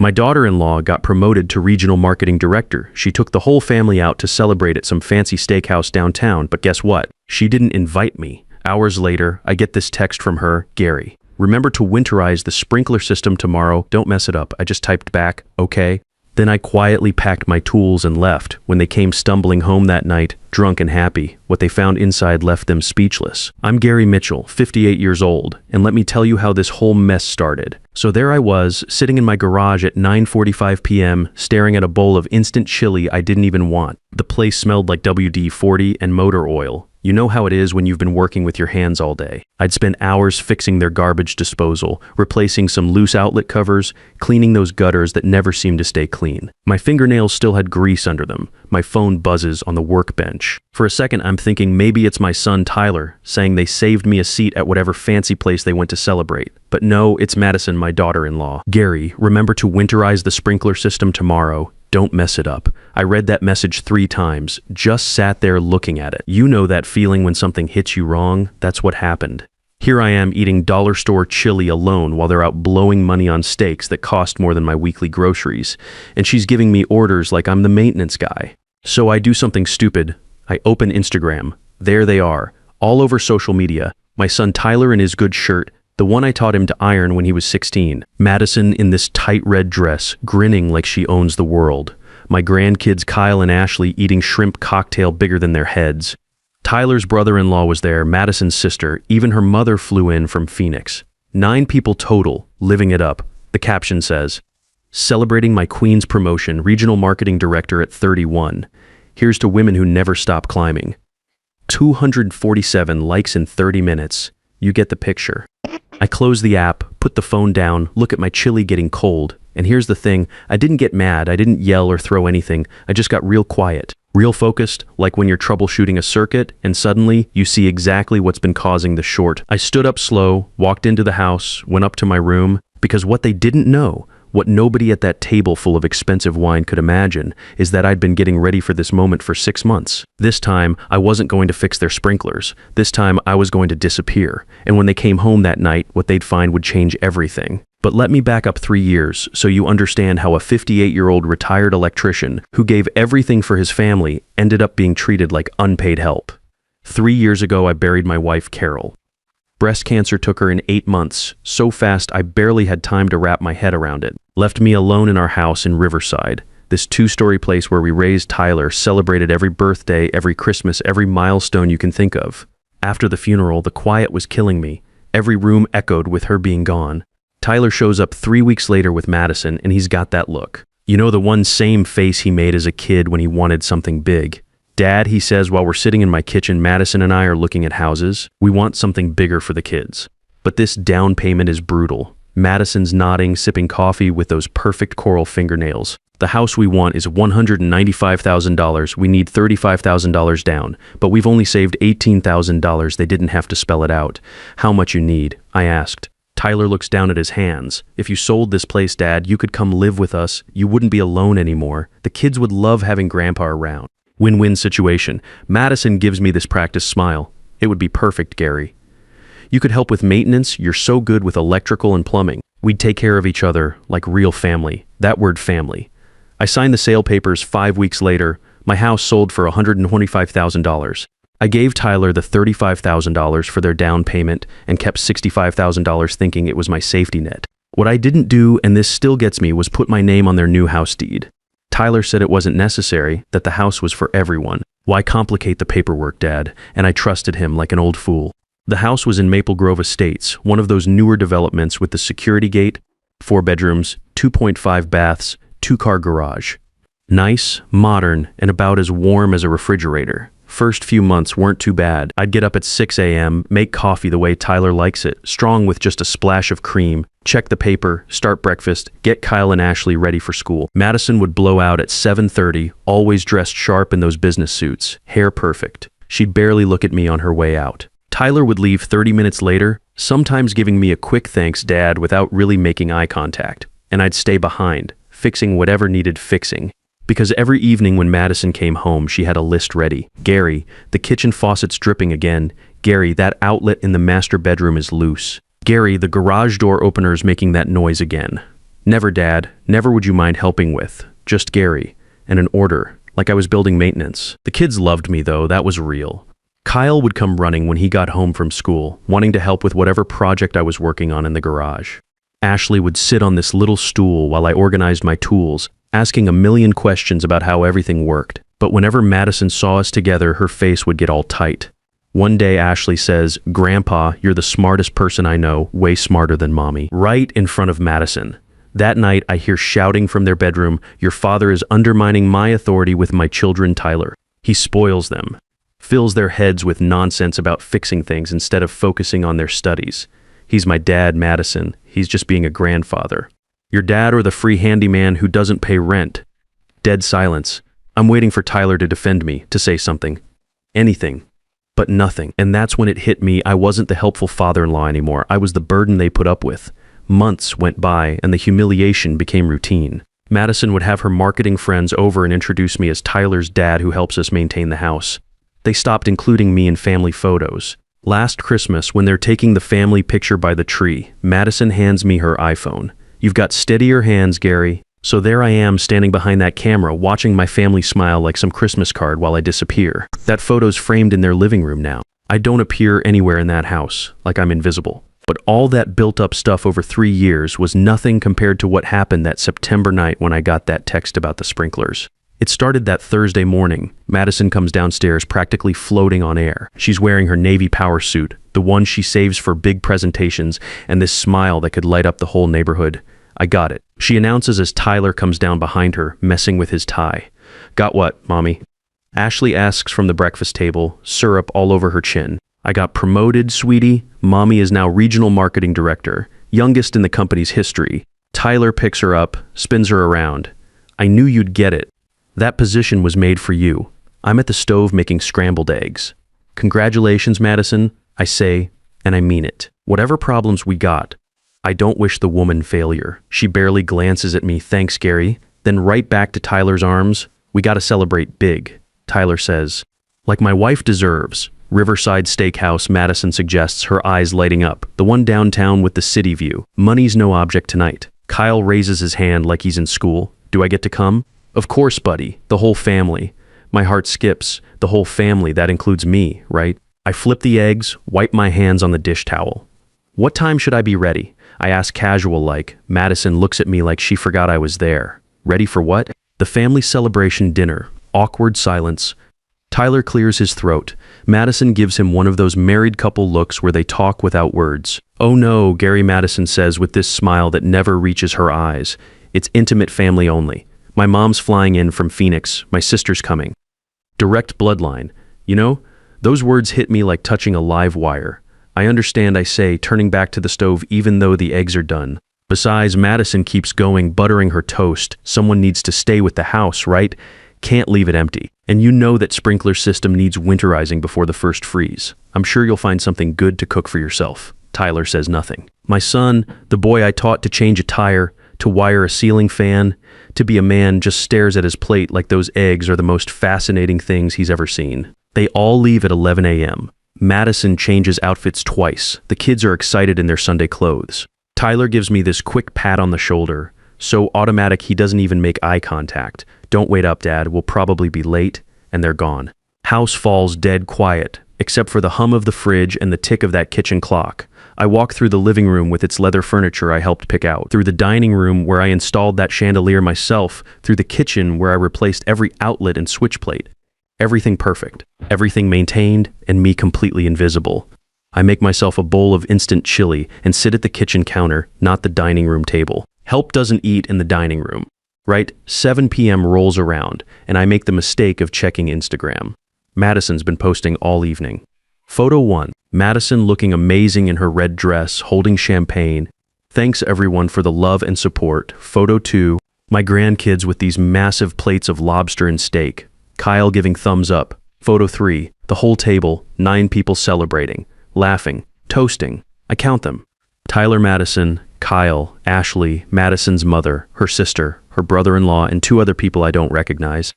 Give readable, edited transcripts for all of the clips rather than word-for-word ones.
My daughter-in-law got promoted to regional marketing director. She took the whole family out to celebrate at some fancy steakhouse downtown, but guess what? She didn't invite me. Hours later, I get this text from her, Gary. Remember to winterize the sprinkler system tomorrow. Don't mess it up. I just typed back, okay? Then I quietly packed my tools and left. When they came stumbling home that night, drunk and happy, what they found inside left them speechless. I'm Gary Mitchell, 58 years old, and let me tell you how this whole mess started. So there I was, sitting in my garage at 9:45 p.m., staring at a bowl of instant chili I didn't even want. The place smelled like WD-40 and motor oil. You know how it is when you've been working with your hands all day. I'd spent hours fixing their garbage disposal, replacing some loose outlet covers, cleaning those gutters that never seemed to stay clean. My fingernails still had grease under them. My phone buzzes on the workbench. For a second, I'm thinking maybe it's my son Tyler, saying they saved me a seat at whatever fancy place they went to celebrate. But no, it's Madison, my daughter-in-law. Gary, remember to winterize the sprinkler system tomorrow. Don't mess it up. I read that message 3 times, just sat there looking at it. You know that feeling when something hits you wrong? That's what happened. Here I am eating dollar store chili alone while they're out blowing money on steaks that cost more than my weekly groceries. And she's giving me orders like I'm the maintenance guy. So I do something stupid. I open Instagram. There they are, all over social media. My son Tyler in his good shirt, the one I taught him to iron when he was 16. Madison in this tight red dress, grinning like she owns the world. My grandkids Kyle and Ashley eating shrimp cocktail bigger than their heads. Tyler's brother-in-law was there, Madison's sister, even her mother flew in from Phoenix. 9 people total, living it up. The caption says, "Celebrating my queen's promotion, regional marketing director at 31. Here's to women who never stop climbing." 247 likes in 30 minutes. You get the picture. I close the app, put the phone down, look at my chili getting cold. And here's the thing, I didn't get mad, I didn't yell or throw anything, I just got real quiet, real focused, like when you're troubleshooting a circuit, and suddenly you see exactly what's been causing the short. I stood up slow, walked into the house, went up to my room, because what they didn't know, what nobody at that table full of expensive wine could imagine, is that I'd been getting ready for this moment for 6 months. This time, I wasn't going to fix their sprinklers. This time, I was going to disappear. And when they came home that night, what they'd find would change everything. But let me back up 3 years so you understand how a 58-year-old retired electrician who gave everything for his family ended up being treated like unpaid help. 3 years ago, I buried my wife, Carol. Breast cancer took her in 8 months, so fast I barely had time to wrap my head around it. Left me alone in our house in Riverside, this 2-story place where we raised Tyler, celebrated every birthday, every Christmas, every milestone you can think of. After the funeral, the quiet was killing me. Every room echoed with her being gone. Tyler shows up 3 weeks later with Madison, and he's got that look. You know, the one same face he made as a kid when he wanted something big. "Dad," he says while we're sitting in my kitchen, Madison and I are looking at houses. "We want something bigger for the kids. But this down payment is brutal." Madison's nodding, sipping coffee with those perfect coral fingernails. "The house we want is $195,000. We need $35,000 down, but we've only saved $18,000. They didn't have to spell it out. How much you need?" I asked. Tyler looks down at his hands. "If you sold this place, Dad, you could come live with us. You wouldn't be alone anymore. The kids would love having Grandpa around." Win-win situation. Madison gives me this practice smile. "It would be perfect, Gary. You could help with maintenance. You're so good with electrical and plumbing. We'd take care of each other like real family." That word, family. I signed the sale papers 5 weeks later. My house sold for $125,000. I gave Tyler the $35,000 for their down payment and kept $65,000 thinking it was my safety net. What I didn't do, and this still gets me, was put my name on their new house deed. Tyler said it wasn't necessary, that the house was for everyone. Why complicate the paperwork, Dad? And I trusted him like an old fool. The house was in Maple Grove Estates, one of those newer developments with the security gate, 4 bedrooms, 2.5 baths, 2-car garage. Nice, modern, and about as warm as a refrigerator. First few months weren't too bad. I'd get up at 6 a.m., make coffee the way Tyler likes it, strong with just a splash of cream, check the paper, start breakfast, get Kyle and Ashley ready for school. Madison would blow out at 7:30, always dressed sharp in those business suits, hair perfect. She'd barely look at me on her way out. Tyler would leave 30 minutes later, sometimes giving me a quick thanks, Dad, without really making eye contact. And I'd stay behind, fixing whatever needed fixing. Because every evening when Madison came home, she had a list ready. "Gary, the kitchen faucet's dripping again. Gary, that outlet in the master bedroom is loose. Gary, the garage door opener's making that noise again." Never, Dad. Never would you mind helping with. Just Gary. And an order. Like I was building maintenance. The kids loved me, though. That was real. Kyle would come running when he got home from school, wanting to help with whatever project I was working on in the garage. Ashley would sit on this little stool while I organized my tools, asking a million questions about how everything worked. But whenever Madison saw us together, her face would get all tight. One day, Ashley says, "Grandpa, you're the smartest person I know, way smarter than Mommy," right in front of Madison. That night, I hear shouting from their bedroom, "Your father is undermining my authority with my children, Tyler. He spoils them, fills their heads with nonsense about fixing things instead of focusing on their studies. He's my dad, Madison. He's just being a grandfather. Your dad or the free handyman who doesn't pay rent." Dead silence. I'm waiting for Tyler to defend me, to say something. Anything. But nothing. And that's when it hit me. I wasn't the helpful father-in-law anymore. I was the burden they put up with. Months went by, and the humiliation became routine. Madison would have her marketing friends over and introduce me as Tyler's dad who helps us maintain the house. They stopped including me in family photos. Last Christmas, when they're taking the family picture by the tree, Madison hands me her iPhone. "You've got steadier hands, Gary." So there I am standing behind that camera, watching my family smile like some Christmas card while I disappear. That photo's framed in their living room now. I don't appear anywhere in that house, like I'm invisible. But all that built-up stuff over 3 years was nothing compared to what happened that September night when I got that text about the sprinklers. It started that Thursday morning. Madison comes downstairs practically floating on air. She's wearing her Navy power suit, the one she saves for big presentations, and this smile that could light up the whole neighborhood. I got it. She announces as Tyler comes down behind her, messing with his tie. "Got what, Mommy?" Ashley asks from the breakfast table, syrup all over her chin. "I got promoted, sweetie. Mommy is now regional marketing director, youngest in the company's history." Tyler picks her up, spins her around. "I knew you'd get it. That position was made for you. I'm at the stove making scrambled eggs." "Congratulations, Madison," I say, and I mean it. Whatever problems we got, I don't wish the woman failure. She barely glances at me, "Thanks, Gary." Then right back to Tyler's arms. "We gotta celebrate big," Tyler says. "Like my wife deserves." Riverside Steakhouse, Madison suggests, her eyes lighting up. "The one downtown with the city view. Money's no object tonight." Kyle raises his hand like he's in school. "Do I get to come?" "Of course, buddy. The whole family." My heart skips. The whole family, that includes me, right? I flip the eggs, wipe my hands on the dish towel. "What time should I be ready?" I ask casual like. Madison looks at me like she forgot I was there. Ready for what? The family celebration dinner. Awkward silence. Tyler clears his throat. Madison gives him one of those married couple looks where they talk without words. "Oh no," Gary Madison says with this smile that never reaches her eyes. "It's intimate family only. My mom's flying in from Phoenix. My sister's coming." Direct bloodline. You know, those words hit me like touching a live wire. "I understand," I say, turning back to the stove even though the eggs are done. Besides, Madison keeps going, buttering her toast. Someone needs to stay with the house, right? Can't leave it empty. And you know that sprinkler system needs winterizing before the first freeze. "I'm sure you'll find something good to cook for yourself." Tyler says nothing. My son, the boy I taught to change a tire, to wire a ceiling fan, to be a man, just stares at his plate like those eggs are the most fascinating things he's ever seen. They all leave at 11 a.m. Madison changes outfits twice. The kids are excited in their Sunday clothes. Tyler gives me this quick pat on the shoulder, so automatic he doesn't even make eye contact. "Don't wait up, Dad. We'll probably be late," and they're gone. House falls dead quiet, except for the hum of the fridge and the tick of that kitchen clock. I walk through the living room with its leather furniture I helped pick out, through the dining room where I installed that chandelier myself, through the kitchen where I replaced every outlet and switch plate. Everything perfect, everything maintained, and me completely invisible. I make myself a bowl of instant chili and sit at the kitchen counter, not the dining room table. Help doesn't eat in the dining room, right? 7 p.m. rolls around, and I make the mistake of checking Instagram. Madison's been posting all evening. Photo 1, Madison looking amazing in her red dress, holding champagne. Thanks everyone for the love and support. Photo 2, my grandkids with these massive plates of lobster and steak. Kyle giving thumbs up. Photo 3, the whole table, 9 people celebrating, laughing, toasting. I count them. Tyler Madison, Kyle, Ashley, Madison's mother, her sister, her brother-in-law, and 2 other people I don't recognize.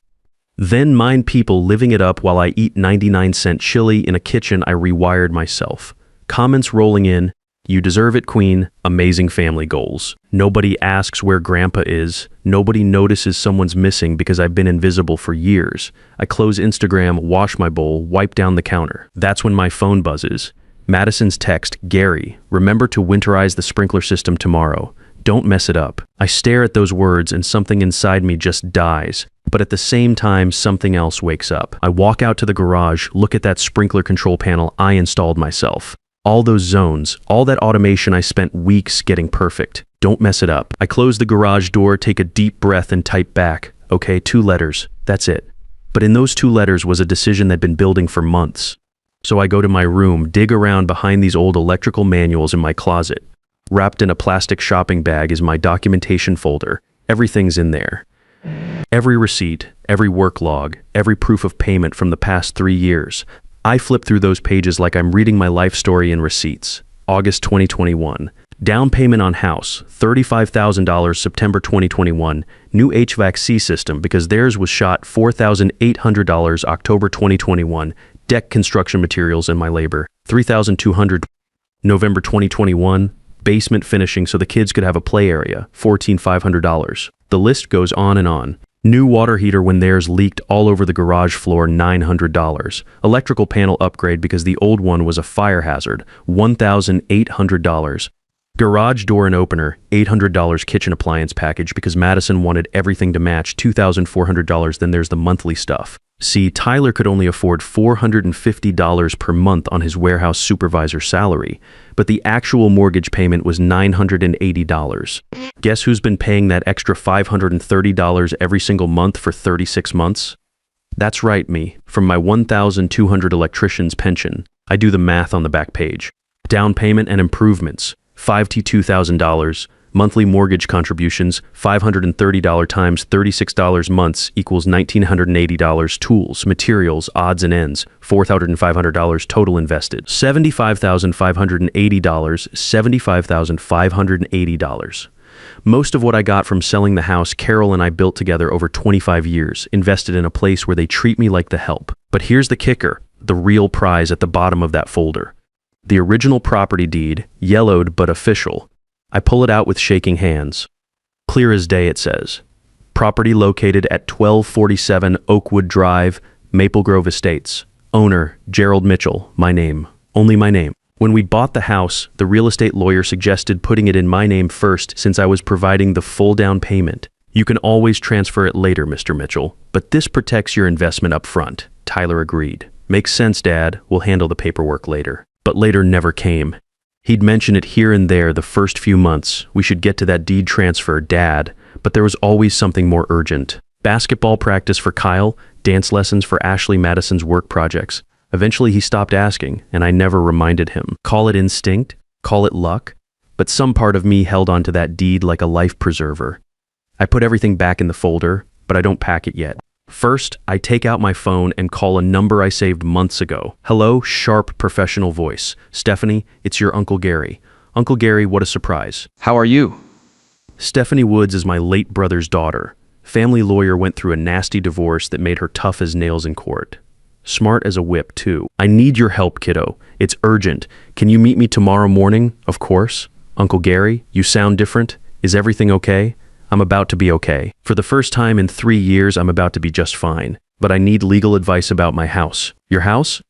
Then 9 people living it up while I eat 99-cent chili in a kitchen I rewired myself. Comments rolling in. You deserve it, Queen. Amazing family goals. Nobody asks where Grandpa is. Nobody notices someone's missing because I've been invisible for years. I close Instagram, wash my bowl, wipe down the counter. That's when my phone buzzes. Madison's text, Gary, remember to winterize the sprinkler system tomorrow. Don't mess it up. I stare at those words and something inside me just dies. But at the same time, something else wakes up. I walk out to the garage, look at that sprinkler control panel I installed myself. All those zones, all that automation I spent weeks getting perfect. Don't mess it up. I close the garage door, take a deep breath and type back. Okay, 2 letters. That's it. But in those 2 letters was a decision that'd been building for months. So I go to my room, dig around behind these old electrical manuals in my closet. Wrapped in a plastic shopping bag is my documentation folder. Everything's in there. Every receipt, every work log, every proof of payment from the past 3 years. I flip through those pages like I'm reading my life story in receipts. August 2021. Down payment on house, $35,000 September 2021. New HVAC system because theirs was shot $4,800 October 2021. Deck construction materials and my labor, $3,200 November 2021. Basement finishing so the kids could have a play area, $14,500. The list goes on and on. New water heater when theirs leaked all over the garage floor, $900. Electrical panel upgrade because the old one was a fire hazard, $1,800. Garage door and opener, $800 kitchen appliance package because Madison wanted everything to match, $2,400. Then there's the monthly stuff. See, Tyler could only afford $450 per month on his warehouse supervisor salary, but the actual mortgage payment was $980. Guess who's been paying that extra $530 every single month for 36 months? That's right, me, from my $1,200 electrician's pension. I do the math on the back page. Down payment and improvements, $52,000. Monthly mortgage contributions, $530 times $36 months equals $1,980. Tools, materials, odds and ends, $4,500 total invested. $75,580, $75,580. Most of what I got from selling the house Carol and I built together over 25 years, invested in a place where they treat me like the help. But here's the kicker, the real prize at the bottom of that folder. The original property deed, yellowed but official. I pull it out with shaking hands. Clear as day, it says. Property located at 1247 Oakwood Drive, Maple Grove Estates. Owner, Gerald Mitchell. My name. Only my name. When we bought the house, the real estate lawyer suggested putting it in my name first since I was providing the full down payment. You can always transfer it later, Mr. Mitchell, but this protects your investment up front. Tyler agreed. Makes sense, Dad. We'll handle the paperwork later. But later never came. He'd mention it here and there the first few months. We should get to that deed transfer, Dad, but there was always something more urgent. Basketball practice for Kyle, dance lessons for Ashley Madison's work projects. Eventually he stopped asking, and I never reminded him. Call it instinct, call it luck, but some part of me held onto that deed like a life preserver. I put everything back in the folder, but I don't pack it yet. First, I take out my phone and call a number I saved months ago. Hello, sharp professional voice. Stephanie, it's your Uncle Gary. Uncle Gary, what a surprise. How are you? Stephanie Woods is my late brother's daughter. Family lawyer went through a nasty divorce that made her tough as nails in court. Smart as a whip, too. I need your help, kiddo. It's urgent. Can you meet me tomorrow morning? Of course. Uncle Gary, you sound different. Is everything okay? I'm about to be okay. For the first time in 3 years, I'm about to be just fine. But I need legal advice about my house. Your house?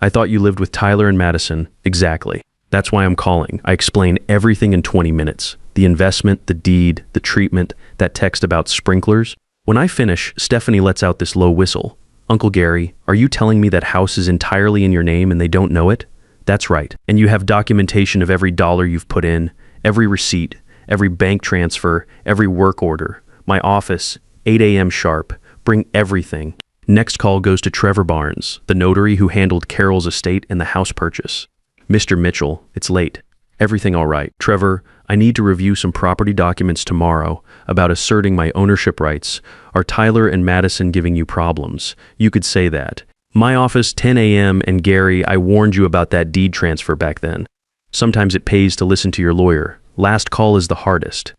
I thought you lived with Tyler and Madison. Exactly. That's why I'm calling. I explain everything in 20 minutes. The investment, the deed, the treatment, that text about sprinklers. When I finish, Stephanie lets out this low whistle. Uncle Gary, are you telling me that house is entirely in your name and they don't know it? That's right. And you have documentation of every dollar you've put in, every receipt, every bank transfer, every work order. My office, 8 a.m. sharp. Bring everything. Next call goes to Trevor Barnes, the notary who handled Carol's estate and the house purchase. Mr. Mitchell, it's late. Everything all right. Trevor, I need to review some property documents tomorrow about asserting my ownership rights. Are Tyler and Madison giving you problems? You could say that. My office, 10 a.m. and Gary, I warned you about that deed transfer back then. Sometimes it pays to listen to your lawyer. Last call is the hardest.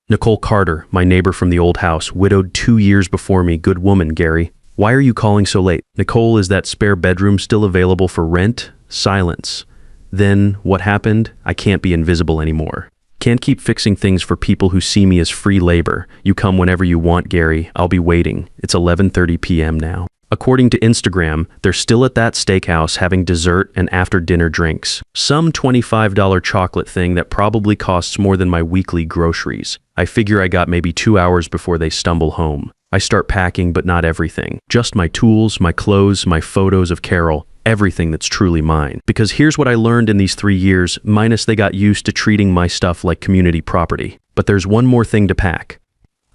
Nicole Carter, my neighbor from the old house, widowed 2 years before me. Good woman, Gary. Why are you calling so late? Nicole, is that spare bedroom still available for rent? Silence. Then, what happened? I can't be invisible anymore. Can't keep fixing things for people who see me as free labor. You come whenever you want, Gary. I'll be waiting. It's 11:30 p.m. now. According to Instagram, they're still at that steakhouse having dessert and after-dinner drinks. Some $25 chocolate thing that probably costs more than my weekly groceries. I figure I got maybe 2 hours before they stumble home. I start packing, but not everything. Just my tools, my clothes, my photos of Carol, everything that's truly mine. Because here's what I learned in these 3 years, minus they got used to treating my stuff like community property. But there's one more thing to pack.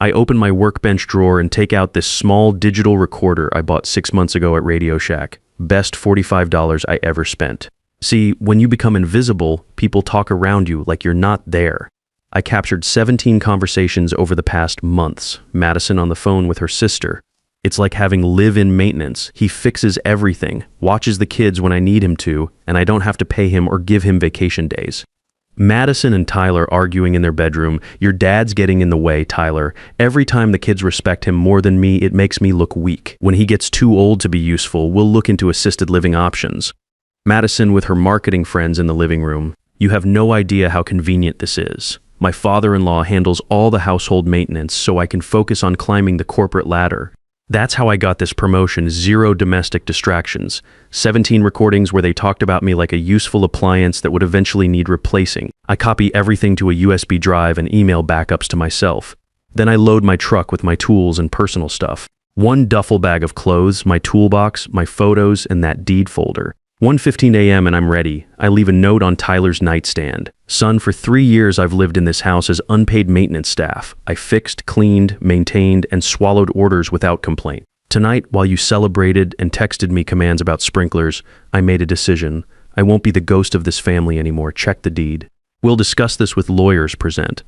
I open my workbench drawer and take out this small digital recorder I bought 6 months ago at Radio Shack. Best $45 I ever spent. See, when you become invisible, people talk around you like you're not there. I captured 17 conversations over the past months. Madison on the phone with her sister. It's like having live-in maintenance. He fixes everything, watches the kids when I need him to, and I don't have to pay him or give him vacation days. Madison and Tyler arguing in their bedroom. Your dad's getting in the way, Tyler. Every time the kids respect him more than me, it makes me look weak. When he gets too old to be useful, we'll look into assisted living options. Madison with her marketing friends in the living room. You have no idea how convenient this is. My father-in-law handles all the household maintenance so I can focus on climbing the corporate ladder. That's how I got this promotion, 0 domestic distractions. 17 recordings where they talked about me like a useful appliance that would eventually need replacing. I copy everything to a USB drive and email backups to myself. Then I load my truck with my tools and personal stuff. 1 duffel bag of clothes, my toolbox, my photos, and that deed folder. 1:15 a.m. and I'm ready. I leave a note on Tyler's nightstand. Son, for 3 years I've lived in this house as unpaid maintenance staff. I fixed, cleaned, maintained, and swallowed orders without complaint. Tonight, while you celebrated and texted me commands about sprinklers, I made a decision. I won't be the ghost of this family anymore. Check the deed. We'll discuss this with lawyers present.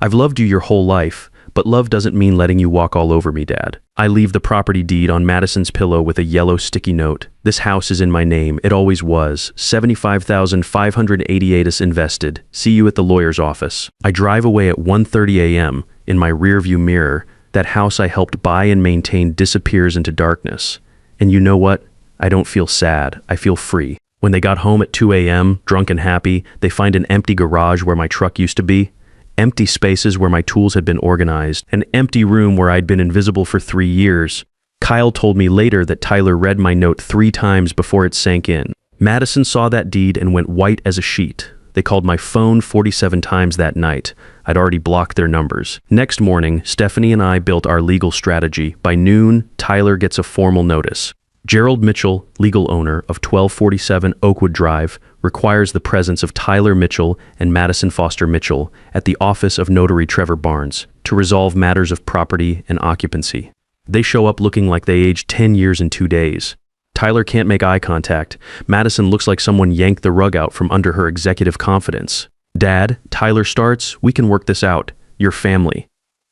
I've loved you your whole life, but love doesn't mean letting you walk all over me, Dad. I leave the property deed on Madison's pillow with a yellow sticky note. This house is in my name. It always was. $75,588 is invested. See you at the lawyer's office. I drive away at 1:30 a.m. In my rearview mirror, that house I helped buy and maintain disappears into darkness. And you know what? I don't feel sad. I feel free. When they got home at 2 a.m., drunk and happy, they find an empty garage where my truck used to be. Empty spaces where my tools had been organized, an empty room where I'd been invisible for 3 years. Kyle told me later that Tyler read my note 3 times before it sank in. Madison saw that deed and went white as a sheet. They called my phone 47 times that night. I'd already blocked their numbers. Next morning, Stephanie and I built our legal strategy. By noon, Tyler gets a formal notice. Gerald Mitchell, legal owner of 1247 Oakwood Drive, requires the presence of Tyler Mitchell and Madison Foster Mitchell at the office of Notary Trevor Barnes to resolve matters of property and occupancy. They show up looking like they aged 10 years in 2 days. Tyler can't make eye contact. Madison looks like someone yanked the rug out from under her executive confidence. Dad, Tyler starts, we can work this out. Your family.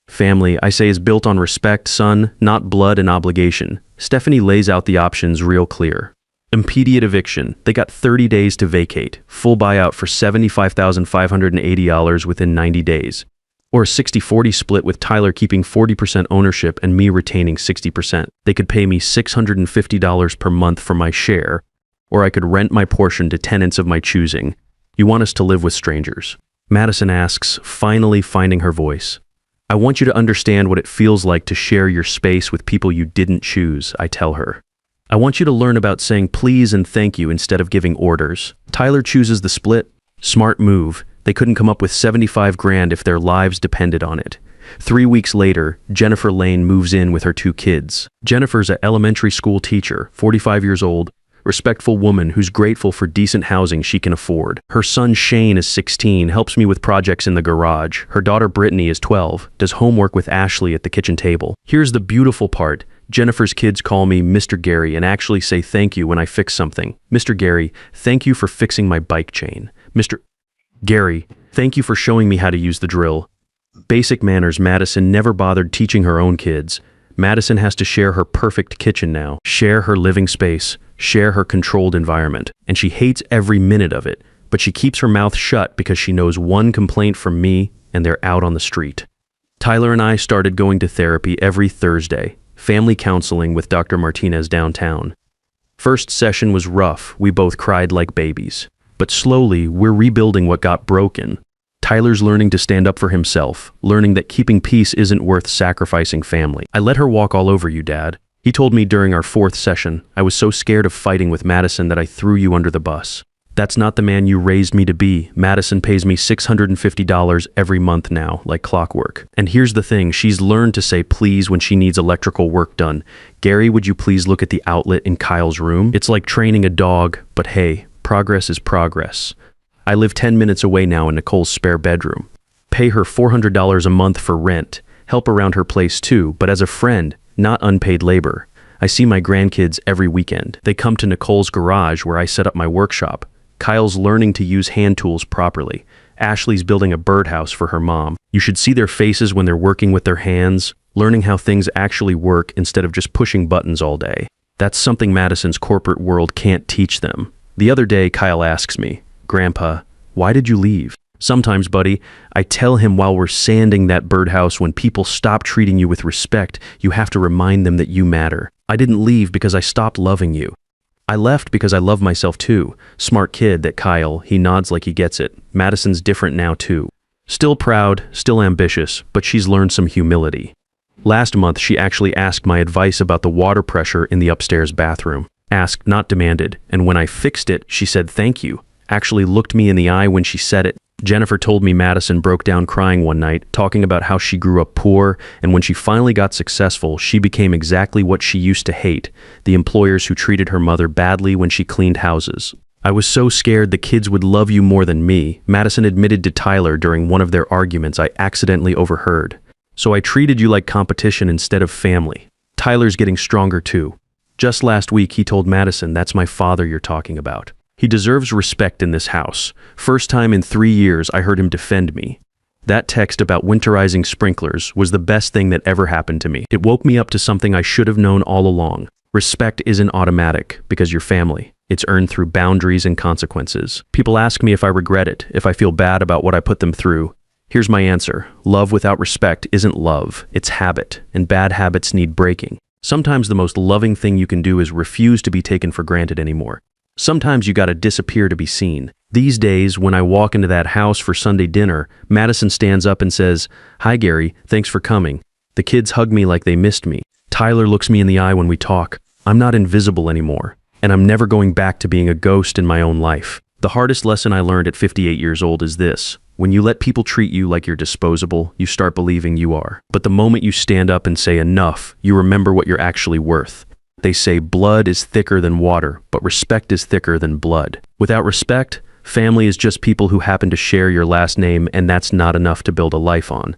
Family, I say, is built on respect, son, not blood and obligation. Stephanie lays out the options real clear. Immediate eviction. They got 30 days to vacate. Full buyout for $75,580 within 90 days. Or a 60-40 split with Tyler keeping 40% ownership and me retaining 60%. They could pay me $650 per month for my share, or I could rent my portion to tenants of my choosing. You want us to live with strangers? Madison asks, finally finding her voice. I want you to understand what it feels like to share your space with people you didn't choose, I tell her. I want you to learn about saying please and thank you instead of giving orders. Tyler chooses the split. Smart move. They couldn't come up with 75 grand if their lives depended on it. 3 weeks later, Jennifer Lane moves in with her 2 kids. Jennifer's an elementary school teacher, 45 years old, respectful woman who's grateful for decent housing she can afford. Her son Shane is 16, helps me with projects in the garage. Her daughter Brittany is 12, does homework with Ashley at the kitchen table. Here's the beautiful part. Jennifer's kids call me Mr. Gary and actually say thank you when I fix something. Mr. Gary, thank you for fixing my bike chain. Mr. Gary, thank you for showing me how to use the drill. Basic manners Madison never bothered teaching her own kids. Madison has to share her perfect kitchen now, share her living space, share her controlled environment, and she hates every minute of it, but she keeps her mouth shut because she knows one complaint from me and they're out on the street. Tyler and I started going to therapy every Thursday, family counseling with Dr. Martinez downtown. First session was rough. We both cried like babies. But slowly, we're rebuilding what got broken. Tyler's learning to stand up for himself, learning that keeping peace isn't worth sacrificing family. I let her walk all over you, Dad. He told me during our 4th session, I was so scared of fighting with Madison that I threw you under the bus. That's not the man you raised me to be. Madison pays me $650 every month now, like clockwork. And here's the thing, she's learned to say please when she needs electrical work done. Gary, would you please look at the outlet in Kyle's room? It's like training a dog, but hey, progress is progress. I live 10 minutes away now in Nicole's spare bedroom. Pay her $400 a month for rent. Help around her place too, but as a friend, not unpaid labor. I see my grandkids every weekend. They come to Nicole's garage where I set up my workshop. Kyle's learning to use hand tools properly. Ashley's building a birdhouse for her mom. You should see their faces when they're working with their hands, learning how things actually work instead of just pushing buttons all day. That's something Madison's corporate world can't teach them. The other day, Kyle asks me, Grandpa, why did you leave? Sometimes, buddy, I tell him while we're sanding that birdhouse, when people stop treating you with respect, you have to remind them that you matter. I didn't leave because I stopped loving you. I left because I love myself too. Smart kid, that Kyle, he nods like he gets it. Madison's different now too. Still proud, still ambitious, but she's learned some humility. Last month, she actually asked my advice about the water pressure in the upstairs bathroom. Asked, not demanded, and when I fixed it, she said thank you. Actually looked me in the eye when she said it. Jennifer told me Madison broke down crying one night, talking about how she grew up poor, and when she finally got successful, she became exactly what she used to hate, the employers who treated her mother badly when she cleaned houses. I was so scared the kids would love you more than me, Madison admitted to Tyler during one of their arguments I accidentally overheard. So I treated you like competition instead of family. Tyler's getting stronger too. Just last week he told Madison, that's my father you're talking about. He deserves respect in this house. First time in 3 years I heard him defend me. That text about winterizing sprinklers was the best thing that ever happened to me. It woke me up to something I should have known all along. Respect isn't automatic because you're family. It's earned through boundaries and consequences. People ask me if I regret it, if I feel bad about what I put them through. Here's my answer. Love without respect isn't love. It's habit, and bad habits need breaking. Sometimes the most loving thing you can do is refuse to be taken for granted anymore. Sometimes you gotta disappear to be seen. These days, when I walk into that house for Sunday dinner, Madison stands up and says, "Hi Gary, thanks for coming." The kids hug me like they missed me. Tyler looks me in the eye when we talk. I'm not invisible anymore, and I'm never going back to being a ghost in my own life. The hardest lesson I learned at 58 years old is this. When you let people treat you like you're disposable, you start believing you are. But the moment you stand up and say enough, you remember what you're actually worth. They say blood is thicker than water, but respect is thicker than blood. Without respect, family is just people who happen to share your last name, and that's not enough to build a life on.